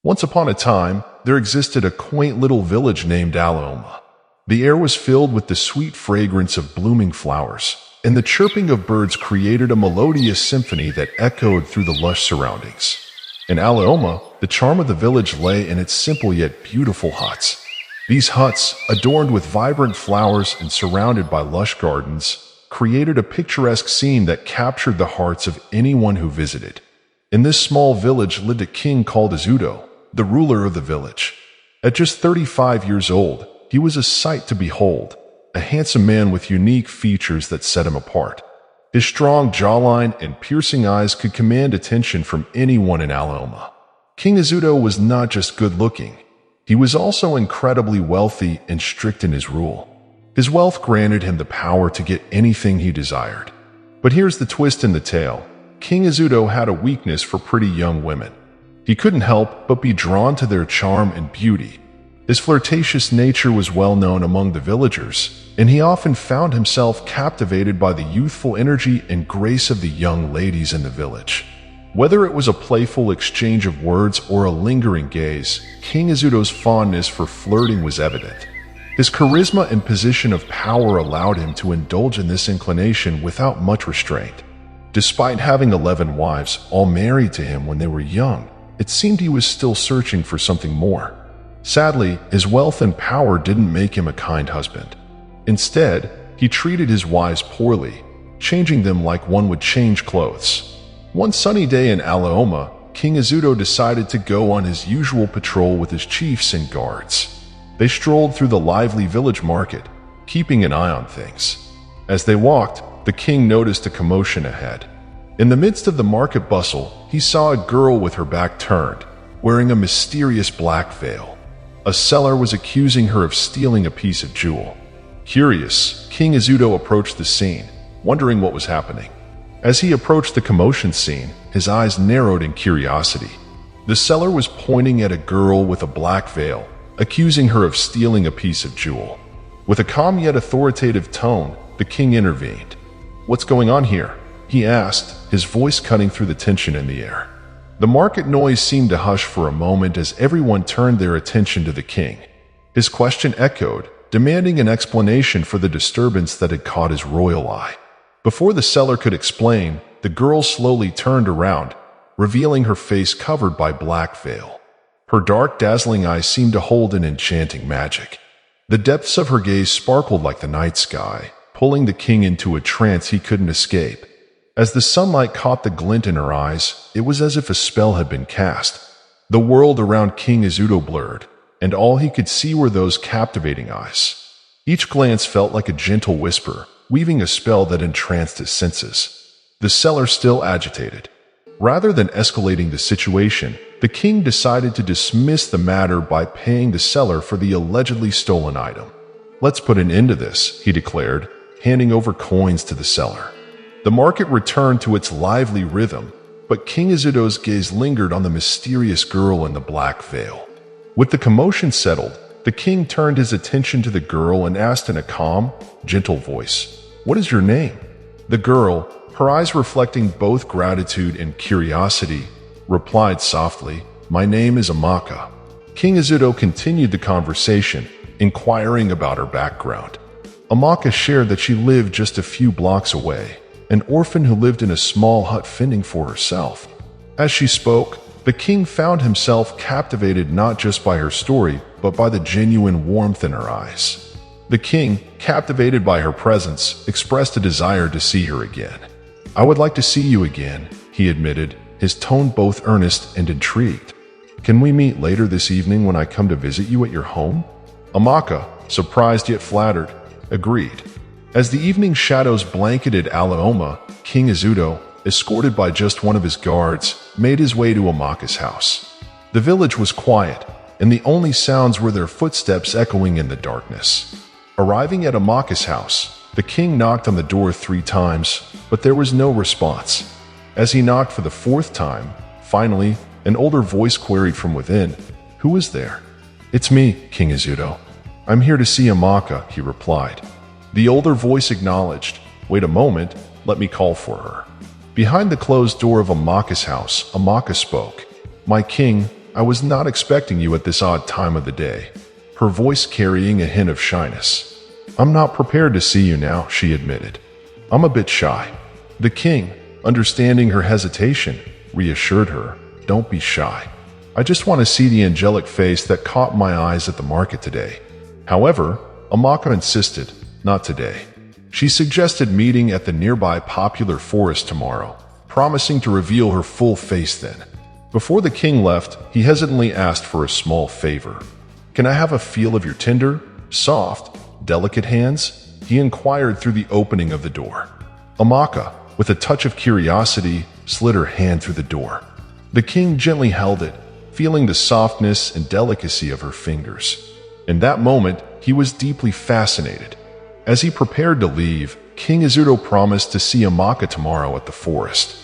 Once upon a time, there existed a quaint little village named Alaoma. The air was filled with the sweet fragrance of blooming flowers, and the chirping of birds created a melodious symphony that echoed through the lush surroundings. In Alaoma, the charm of the village lay in its simple yet beautiful huts. These huts, adorned with vibrant flowers and surrounded by lush gardens, created a picturesque scene that captured the hearts of anyone who visited. In this small village lived a king called Ezeudo, the ruler of the village. At just 35 years old, he was a sight to behold, a handsome man with unique features that set him apart. His strong jawline and piercing eyes could command attention from anyone in Alaoma. King Ezeudo was not just good-looking. He was also incredibly wealthy and strict in his rule. His wealth granted him the power to get anything he desired. But here's the twist in the tale. King Ezeudo had a weakness for pretty young women. He couldn't help but be drawn to their charm and beauty. His flirtatious nature was well known among the villagers, and he often found himself captivated by the youthful energy and grace of the young ladies in the village. Whether it was a playful exchange of words or a lingering gaze, King Ezeudo's fondness for flirting was evident. His charisma and position of power allowed him to indulge in this inclination without much restraint. Despite having 11 wives, all married to him when they were young, it seemed he was still searching for something more. Sadly, his wealth and power didn't make him a kind husband. Instead, he treated his wives poorly, changing them like one would change clothes. One sunny day in Alaoma, King Ezeudo decided to go on his usual patrol with his chiefs and guards. They strolled through the lively village market, keeping an eye on things. As they walked, the king noticed a commotion ahead. In the midst of the market bustle, he saw a girl with her back turned, wearing a mysterious black veil. A seller was accusing her of stealing a piece of jewel. Curious, King Ezeudo approached the scene, wondering what was happening. As he approached the commotion scene, his eyes narrowed in curiosity. The seller was pointing at a girl with a black veil, accusing her of stealing a piece of jewel. With a calm yet authoritative tone, the king intervened. "What's going on here?" he asked, his voice cutting through the tension in the air. The market noise seemed to hush for a moment as everyone turned their attention to the king. His question echoed, demanding an explanation for the disturbance that had caught his royal eye. Before the seller could explain, the girl slowly turned around, revealing her face covered by black veil. Her dark, dazzling eyes seemed to hold an enchanting magic. The depths of her gaze sparkled like the night sky, pulling the king into a trance he couldn't escape. As the sunlight caught the glint in her eyes, it was as if a spell had been cast. The world around King Ezeudo blurred, and all he could see were those captivating eyes. Each glance felt like a gentle whisper, weaving a spell that entranced his senses. The seller still agitated. Rather than escalating the situation, the king decided to dismiss the matter by paying the seller for the allegedly stolen item. "Let's put an end to this," he declared, handing over coins to the seller. The market returned to its lively rhythm, but King Ezeudo's gaze lingered on the mysterious girl in the black veil. With the commotion settled, the king turned his attention to the girl and asked in a calm, gentle voice, "What is your name?" The girl, her eyes reflecting both gratitude and curiosity, replied softly, "My name is Amaka." King Ezeudo continued the conversation, inquiring about her background. Amaka shared that she lived just a few blocks away, an orphan who lived in a small hut fending for herself. As she spoke, the king found himself captivated not just by her story, but by the genuine warmth in her eyes. The king, captivated by her presence, expressed a desire to see her again. "I would like to see you again," he admitted, his tone both earnest and intrigued. "Can we meet later this evening when I come to visit you at your home?" Amaka, surprised yet flattered, agreed. As the evening shadows blanketed Alaoma, King Ezeudo, escorted by just one of his guards, made his way to Amaka's house. The village was quiet, and the only sounds were their footsteps echoing in the darkness. Arriving at Amaka's house, the king knocked on the door 3 times, but there was no response. As he knocked for the 4th time, finally, an older voice queried from within, "Who is there?" "It's me, King Ezeudo. I'm here to see Amaka," he replied. The older voice acknowledged, "Wait a moment, let me call for her." Behind the closed door of Amaka's house, Amaka spoke. "My king, I was not expecting you at this odd time of the day," her voice carrying a hint of shyness. "I'm not prepared to see you now," she admitted. "I'm a bit shy." The king, understanding her hesitation, reassured her, "Don't be shy. I just want to see the angelic face that caught my eyes at the market today." However, Amaka insisted, "Not today." She suggested meeting at the nearby popular forest tomorrow, promising to reveal her full face then. Before the king left, he hesitantly asked for a small favor. "Can I have a feel of your tender, soft, delicate hands?" he inquired through the opening of the door. Amaka, with a touch of curiosity, slid her hand through the door. The king gently held it, feeling the softness and delicacy of her fingers. In that moment, he was deeply fascinated. As he prepared to leave, King Ezeudo promised to see Amaka tomorrow at the forest.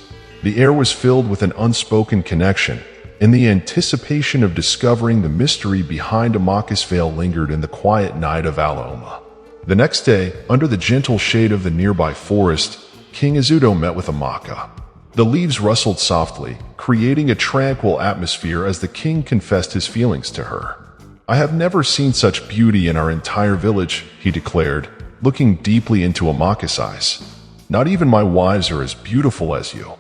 The air was filled with an unspoken connection, and the anticipation of discovering the mystery behind Amaka's veil lingered in the quiet night of Alaoma. The next day, under the gentle shade of the nearby forest, King Ezeudo met with Amaka. The leaves rustled softly, creating a tranquil atmosphere as the king confessed his feelings to her. "I have never seen such beauty in our entire village," he declared, looking deeply into Amaka's eyes. "Not even my wives are as beautiful as you."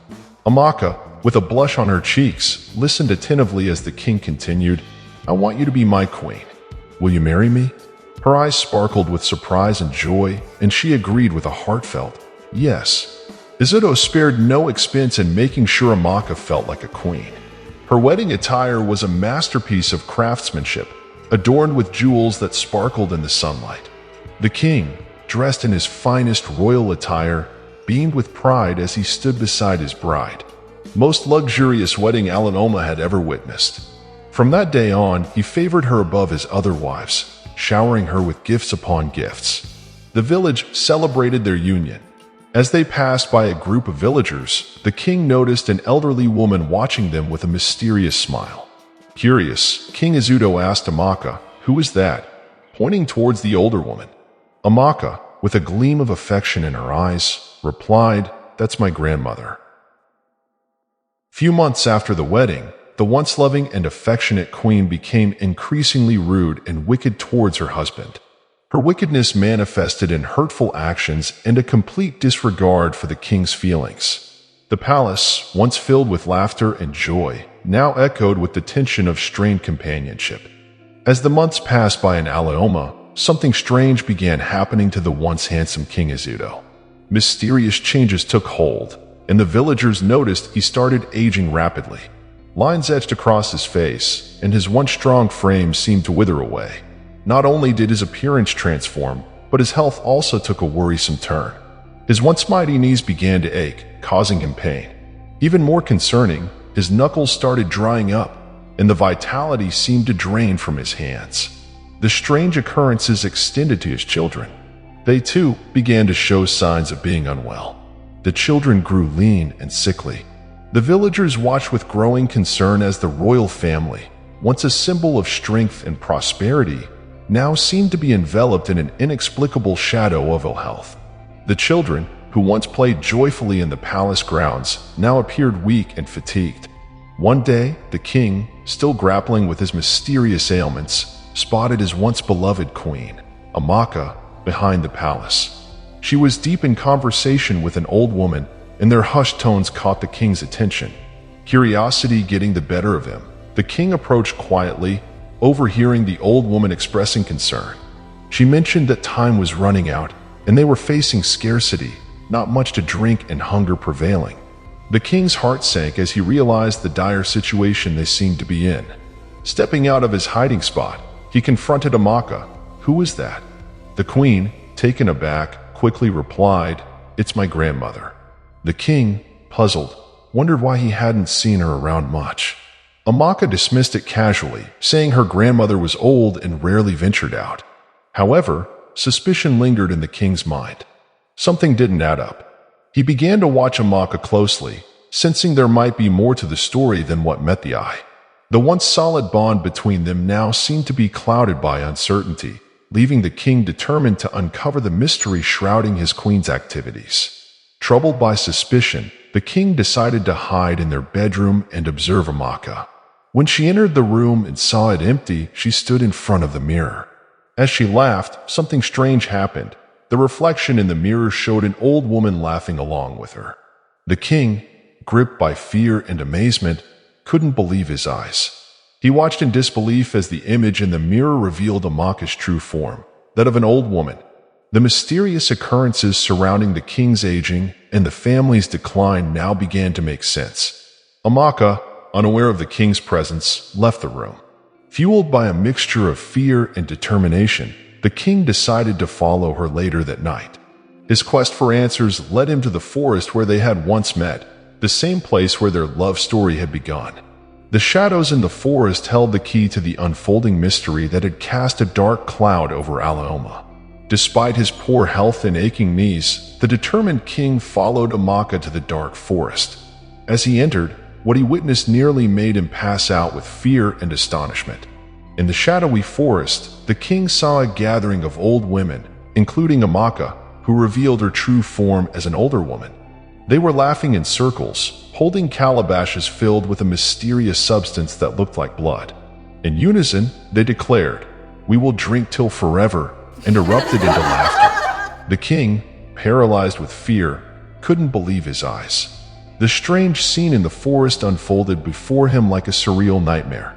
Amaka, with a blush on her cheeks, listened attentively as the king continued, "I want you to be my queen. Will you marry me?" Her eyes sparkled with surprise and joy, and she agreed with a heartfelt, "Yes." Ezeudo spared no expense in making sure Amaka felt like a queen. Her wedding attire was a masterpiece of craftsmanship, adorned with jewels that sparkled in the sunlight. The king, dressed in his finest royal attire, beamed with pride as he stood beside his bride. Most luxurious wedding Alaoma had ever witnessed. From that day on, he favored her above his other wives, showering her with gifts upon gifts. The village celebrated their union. As they passed by a group of villagers, the king noticed an elderly woman watching them with a mysterious smile. Curious, King Ezeudo asked Amaka, "Who is that?" pointing towards the older woman. Amaka, with a gleam of affection in her eyes, replied, "That's my grandmother." Few months after the wedding, the once loving and affectionate queen became increasingly rude and wicked towards her husband. Her wickedness manifested in hurtful actions and a complete disregard for the king's feelings. The palace, once filled with laughter and joy, now echoed with the tension of strained companionship. As the months passed by in Alaoma, something strange began happening to the once handsome King Ezeudo. Mysterious changes took hold, and the villagers noticed he started aging rapidly. Lines etched across his face, and his once strong frame seemed to wither away. Not only did his appearance transform, but his health also took a worrisome turn. His once mighty knees began to ache, causing him pain. Even more concerning, his knuckles started drying up, and the vitality seemed to drain from his hands. The strange occurrences extended to his children. They too began to show signs of being unwell. The children grew lean and sickly. The villagers watched with growing concern as the royal family, once a symbol of strength and prosperity, now seemed to be enveloped in an inexplicable shadow of ill health. The children, who once played joyfully in the palace grounds, now appeared weak and fatigued. One day, the king, still grappling with his mysterious ailments, spotted his once beloved queen, Amaka, behind the palace. She was deep in conversation with an old woman, and their hushed tones caught the king's attention. Curiosity getting the better of him, the king approached quietly, overhearing the old woman expressing concern. She mentioned that time was running out, and they were facing scarcity, not much to drink and hunger prevailing. The king's heart sank as he realized the dire situation they seemed to be in. Stepping out of his hiding spot, he confronted Amaka. "Who was that?" The queen, taken aback, quickly replied, "It's my grandmother." The king, puzzled, wondered why he hadn't seen her around much. Amaka dismissed it casually, saying her grandmother was old and rarely ventured out. However, suspicion lingered in the king's mind. Something didn't add up. He began to watch Amaka closely, sensing there might be more to the story than what met the eye. The once solid bond between them now seemed to be clouded by uncertainty, leaving the king determined to uncover the mystery shrouding his queen's activities. Troubled by suspicion, the king decided to hide in their bedroom and observe Amaka. When she entered the room and saw it empty, she stood in front of the mirror. As she laughed, something strange happened. The reflection in the mirror showed an old woman laughing along with her. The king, gripped by fear and amazement, couldn't believe his eyes. He watched in disbelief as the image in the mirror revealed Amaka's true form, that of an old woman. The mysterious occurrences surrounding the king's aging and the family's decline now began to make sense. Amaka, unaware of the king's presence, left the room. Fueled by a mixture of fear and determination, the king decided to follow her later that night. His quest for answers led him to the forest where they had once met, the same place where their love story had begun. The shadows in the forest held the key to the unfolding mystery that had cast a dark cloud over Alaoma. Despite his poor health and aching knees, the determined king followed Amaka to the dark forest. As he entered, what he witnessed nearly made him pass out with fear and astonishment. In the shadowy forest, the king saw a gathering of old women, including Amaka, who revealed her true form as an older woman. They were laughing in circles, holding calabashes filled with a mysterious substance that looked like blood. In unison, they declared, "We will drink till forever," and erupted into laughter. The king, paralyzed with fear, couldn't believe his eyes. The strange scene in the forest unfolded before him like a surreal nightmare.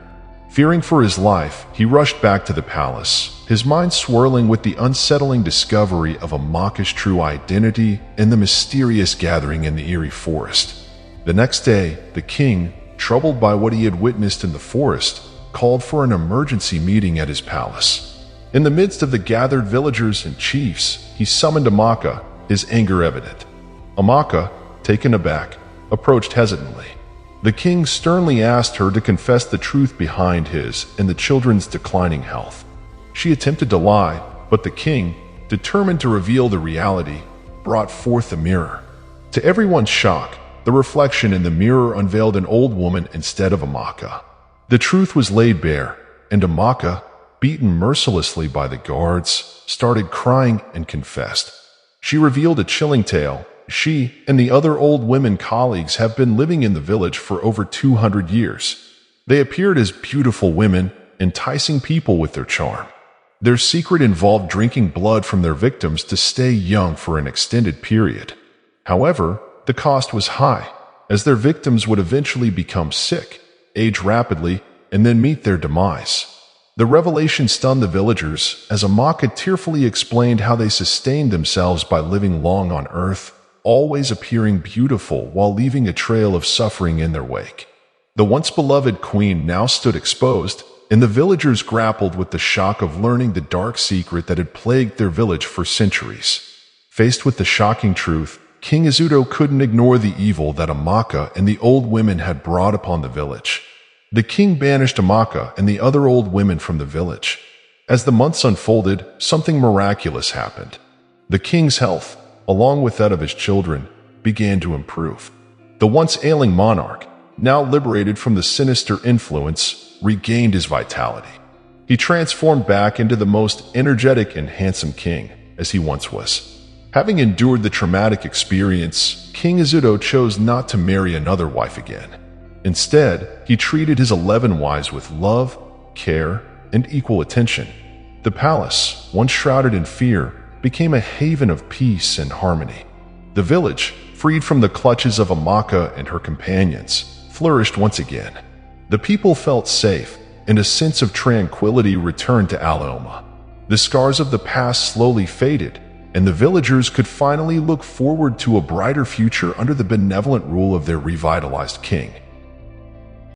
Fearing for his life, he rushed back to the palace, his mind swirling with the unsettling discovery of Amaka's true identity and the mysterious gathering in the eerie forest. The next day, the king, troubled by what he had witnessed in the forest, called for an emergency meeting at his palace. In the midst of the gathered villagers and chiefs, he summoned Amaka, his anger evident. Amaka, taken aback, approached hesitantly. The king sternly asked her to confess the truth behind his and the children's declining health. She attempted to lie, but the king, determined to reveal the reality, brought forth the mirror. To everyone's shock, the reflection in the mirror unveiled an old woman instead of Amaka. The truth was laid bare, and Amaka, beaten mercilessly by the guards, started crying and confessed. She revealed a chilling tale. She and the other old women colleagues have been living in the village for over 200 years. They appeared as beautiful women, enticing people with their charm. Their secret involved drinking blood from their victims to stay young for an extended period. However, the cost was high, as their victims would eventually become sick, age rapidly, and then meet their demise. The revelation stunned the villagers, as Amaka tearfully explained how they sustained themselves by living long on earth, always appearing beautiful while leaving a trail of suffering in their wake. The once beloved queen now stood exposed, and the villagers grappled with the shock of learning the dark secret that had plagued their village for centuries. Faced with the shocking truth, King Ezeudo couldn't ignore the evil that Amaka and the old women had brought upon the village. The king banished Amaka and the other old women from the village. As the months unfolded, something miraculous happened. The king's health, along with that of his children, began to improve. The once ailing monarch, now liberated from the sinister influence, regained his vitality. He transformed back into the most energetic and handsome king, as he once was. Having endured the traumatic experience, King Ezeudo chose not to marry another wife again. Instead, he treated his 11 wives with love, care, and equal attention. The palace, once shrouded in fear, became a haven of peace and harmony. The village, freed from the clutches of Amaka and her companions, flourished once again. The people felt safe, and a sense of tranquility returned to Alaoma. The scars of the past slowly faded, and the villagers could finally look forward to a brighter future under the benevolent rule of their revitalized king.